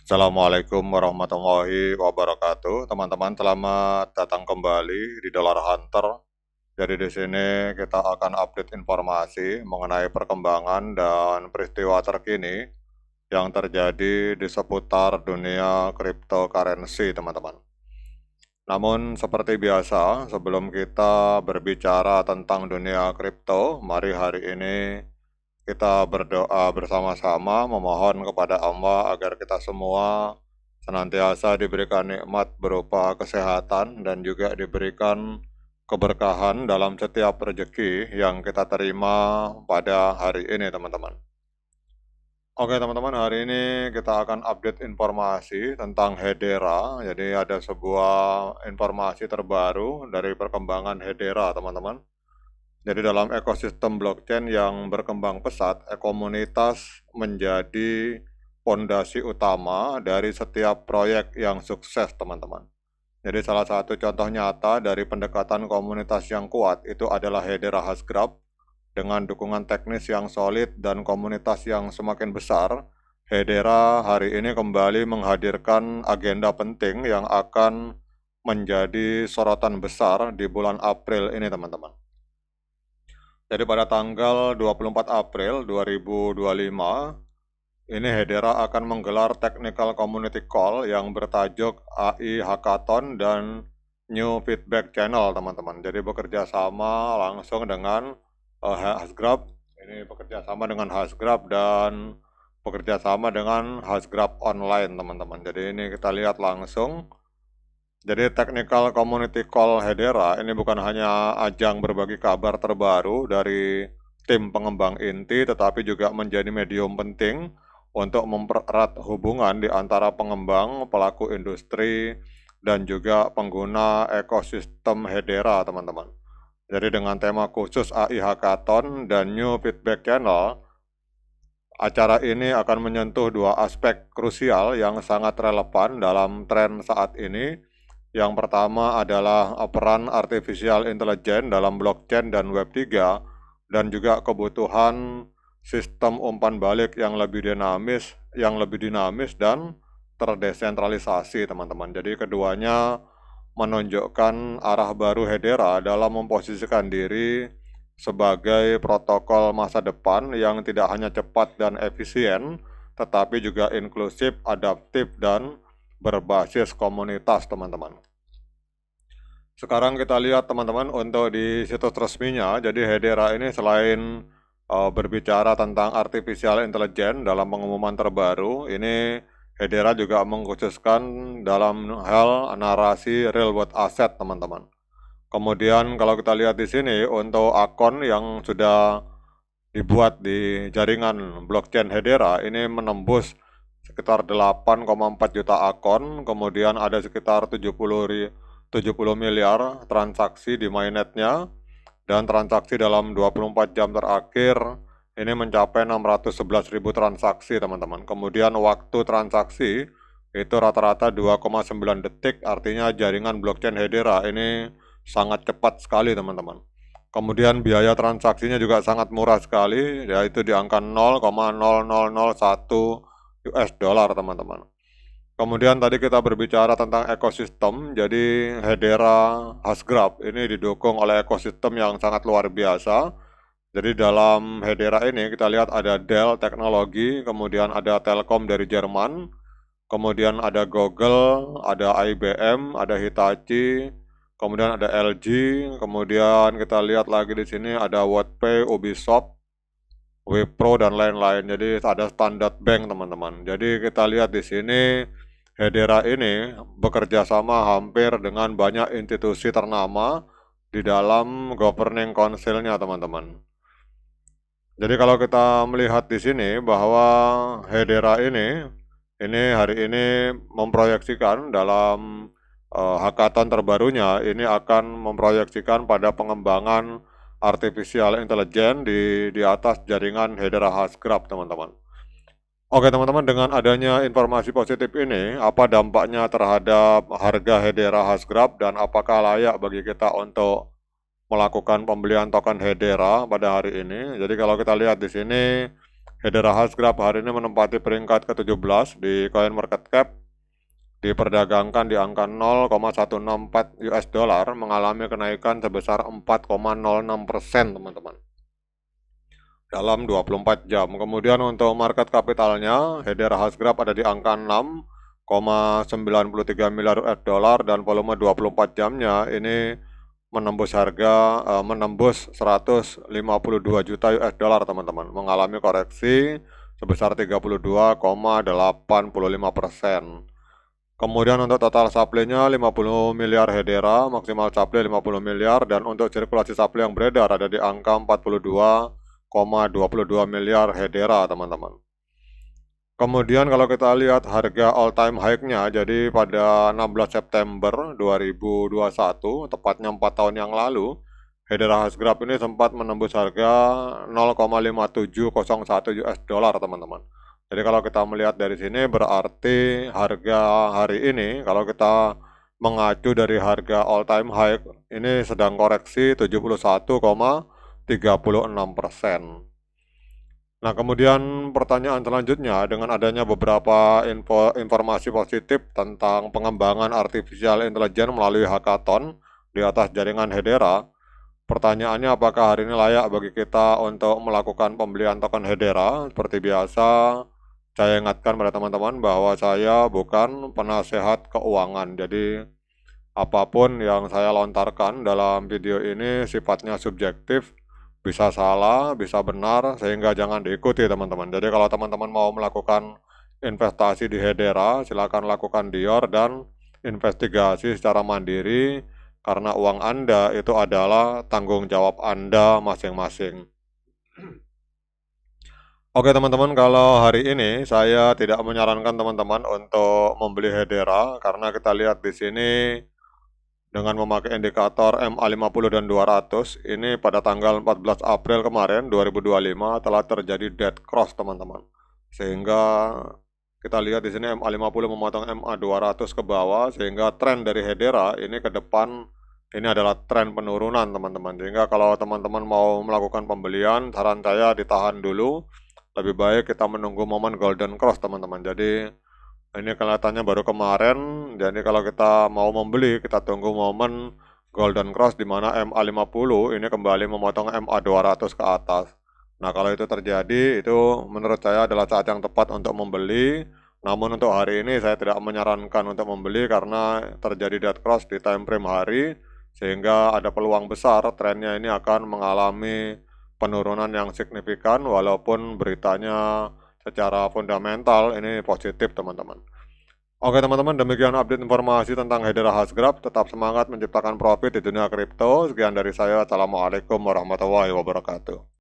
Assalamualaikum warahmatullahi wabarakatuh. Teman-teman, selamat datang kembali di Dollar Hunter. Jadi di sini kita akan update informasi mengenai perkembangan dan peristiwa terkini yang terjadi di seputar dunia cryptocurrency, teman-teman. Namun seperti biasa, sebelum kita berbicara tentang dunia kripto, mari hari ini kita berdoa bersama-sama memohon kepada Allah agar kita semua senantiasa diberikan nikmat berupa kesehatan dan juga diberikan keberkahan dalam setiap rezeki yang kita terima pada hari ini, teman-teman. Oke teman-teman, hari ini kita akan update informasi tentang Hedera. Jadi ada sebuah informasi terbaru dari perkembangan Hedera, teman-teman. Jadi dalam ekosistem blockchain yang berkembang pesat, komunitas menjadi fondasi utama dari setiap proyek yang sukses, teman-teman. Jadi salah satu contoh nyata dari pendekatan komunitas yang kuat itu adalah Hedera Hashgraph. Dengan dukungan teknis yang solid dan komunitas yang semakin besar, Hedera hari ini kembali menghadirkan agenda penting yang akan menjadi sorotan besar di bulan April ini, teman-teman. Jadi pada tanggal 24 April 2025, ini Hedera akan menggelar Technical Community Call yang bertajuk AI Hackathon dan New Feedback Channel, teman-teman. Jadi bekerja sama langsung dengan Hashgraph, ini bekerja sama dengan Hashgraph dan bekerja sama dengan Hashgraph Online, teman-teman. Jadi ini kita lihat langsung. Jadi Technical Community Call Hedera ini bukan hanya ajang berbagi kabar terbaru dari tim pengembang inti, tetapi juga menjadi medium penting untuk mempererat hubungan di antara pengembang, pelaku industri, dan juga pengguna ekosistem Hedera, teman-teman. Jadi dengan tema khusus AI Hackathon dan New Feedback Channel, acara ini akan menyentuh dua aspek krusial yang sangat relevan dalam tren saat ini. Yang pertama adalah peran artificial intelligence dalam blockchain dan Web3, dan juga kebutuhan sistem umpan balik yang lebih dinamis dan terdesentralisasi, teman-teman. Jadi keduanya menunjukkan arah baru Hedera dalam memposisikan diri sebagai protokol masa depan yang tidak hanya cepat dan efisien, tetapi juga inklusif, adaptif, dan berbasis komunitas, teman-teman. Sekarang kita lihat, teman-teman, untuk di situs resminya. Jadi Hedera ini selain berbicara tentang artificial intelligence dalam pengumuman terbaru, ini Hedera juga mengkhususkan dalam hal narasi real world asset, teman-teman. Kemudian kalau kita lihat di sini untuk akun yang sudah dibuat di jaringan blockchain Hedera ini menembus sekitar 8,4 juta akun, kemudian ada sekitar 70 miliar transaksi di mainnetnya, dan transaksi dalam 24 jam terakhir ini mencapai 611.000 transaksi, teman-teman. Kemudian waktu transaksi itu rata-rata 2,9 detik, artinya jaringan blockchain Hedera ini sangat cepat sekali, teman-teman. Kemudian biaya transaksinya juga sangat murah sekali, yaitu di angka 0,0001 US dollar, teman-teman. Kemudian tadi kita berbicara tentang ekosistem, jadi Hedera Hashgraph ini didukung oleh ekosistem yang sangat luar biasa. Jadi dalam Hedera ini kita lihat ada Dell Teknologi, kemudian ada Telkom dari Jerman, kemudian ada Google, ada IBM, ada Hitachi, kemudian ada LG, kemudian kita lihat lagi di sini ada Wattpay, Ubisoft, Wipro, dan lain-lain. Jadi ada Standard Bank, teman-teman. Jadi kita lihat di sini Hedera ini bekerja sama hampir dengan banyak institusi ternama di dalam governing council-nya, teman-teman. Jadi kalau kita melihat di sini bahwa Hedera ini hari ini memproyeksikan dalam hackathon terbarunya, ini akan memproyeksikan pada pengembangan artificial intelligence di atas jaringan Hedera Hashgraph, teman-teman. Oke teman-teman, dengan adanya informasi positif ini, apa dampaknya terhadap harga Hedera Hashgraph dan apakah layak bagi kita untuk melakukan pembelian token Hedera pada hari ini? Jadi kalau kita lihat di sini, Hedera Hasgrap hari ini menempati peringkat ke-17 di Coin Market Cap, diperdagangkan di angka 0,164 US dollar, mengalami kenaikan sebesar 4,06% teman-teman dalam 24 jam. Kemudian untuk market kapitalnya, Hedera Hasgrap ada di angka 6,93 miliar US dollar dan volume 24 jamnya ini menembus 152 juta US dollar teman-teman, mengalami koreksi sebesar 32,85%. Kemudian untuk total supply-nya 50 miliar Hedera, maksimal supply 50 miliar, dan untuk sirkulasi supply yang beredar ada di angka 42,22 miliar Hedera teman-teman. Kemudian kalau kita lihat harga all time high-nya, jadi pada 16 September 2021, tepatnya 4 tahun yang lalu, Hedera Hasgrap ini sempat menembus harga 0,5701 US dollar teman-teman. Jadi kalau kita melihat dari sini berarti harga hari ini, kalau kita mengacu dari harga all time high, ini sedang koreksi 71,36%. Nah, kemudian pertanyaan selanjutnya, dengan adanya beberapa informasi positif tentang pengembangan artificial intelligence melalui hackathon di atas jaringan Hedera, pertanyaannya apakah hari ini layak bagi kita untuk melakukan pembelian token Hedera? Seperti biasa, saya ingatkan pada teman-teman bahwa saya bukan penasehat keuangan, jadi apapun yang saya lontarkan dalam video ini sifatnya subjektif, bisa salah, bisa benar, sehingga jangan diikuti teman-teman. Jadi kalau teman-teman mau melakukan investasi di Hedera, silakan lakukan Dior dan investigasi secara mandiri, karena uang Anda itu adalah tanggung jawab Anda masing-masing. Oke teman-teman, kalau hari ini saya tidak menyarankan teman-teman untuk membeli Hedera, karena kita lihat di sini dengan memakai indikator MA50 dan 200, ini pada tanggal 14 April kemarin 2025 telah terjadi dead cross teman-teman. Sehingga kita lihat di sini MA50 memotong MA200 ke bawah, sehingga tren dari Hedera ini ke depan ini adalah tren penurunan teman-teman. Sehingga kalau teman-teman mau melakukan pembelian, saran saya ditahan dulu. Lebih baik kita menunggu momen golden cross teman-teman. Jadi ini kelihatannya baru kemarin, jadi kalau kita mau membeli, kita tunggu momen golden cross di mana MA50 ini kembali memotong MA200 ke atas. Nah, kalau itu terjadi, itu menurut saya adalah saat yang tepat untuk membeli. Namun untuk hari ini saya tidak menyarankan untuk membeli karena terjadi dead cross di time frame hari, sehingga ada peluang besar trennya ini akan mengalami penurunan yang signifikan walaupun beritanya secara fundamental ini positif teman-teman. Oke teman-teman, demikian update informasi tentang Hedera Hasgrap. Tetap semangat menciptakan profit di dunia kripto. Sekian dari saya. Assalamualaikum warahmatullahi wabarakatuh.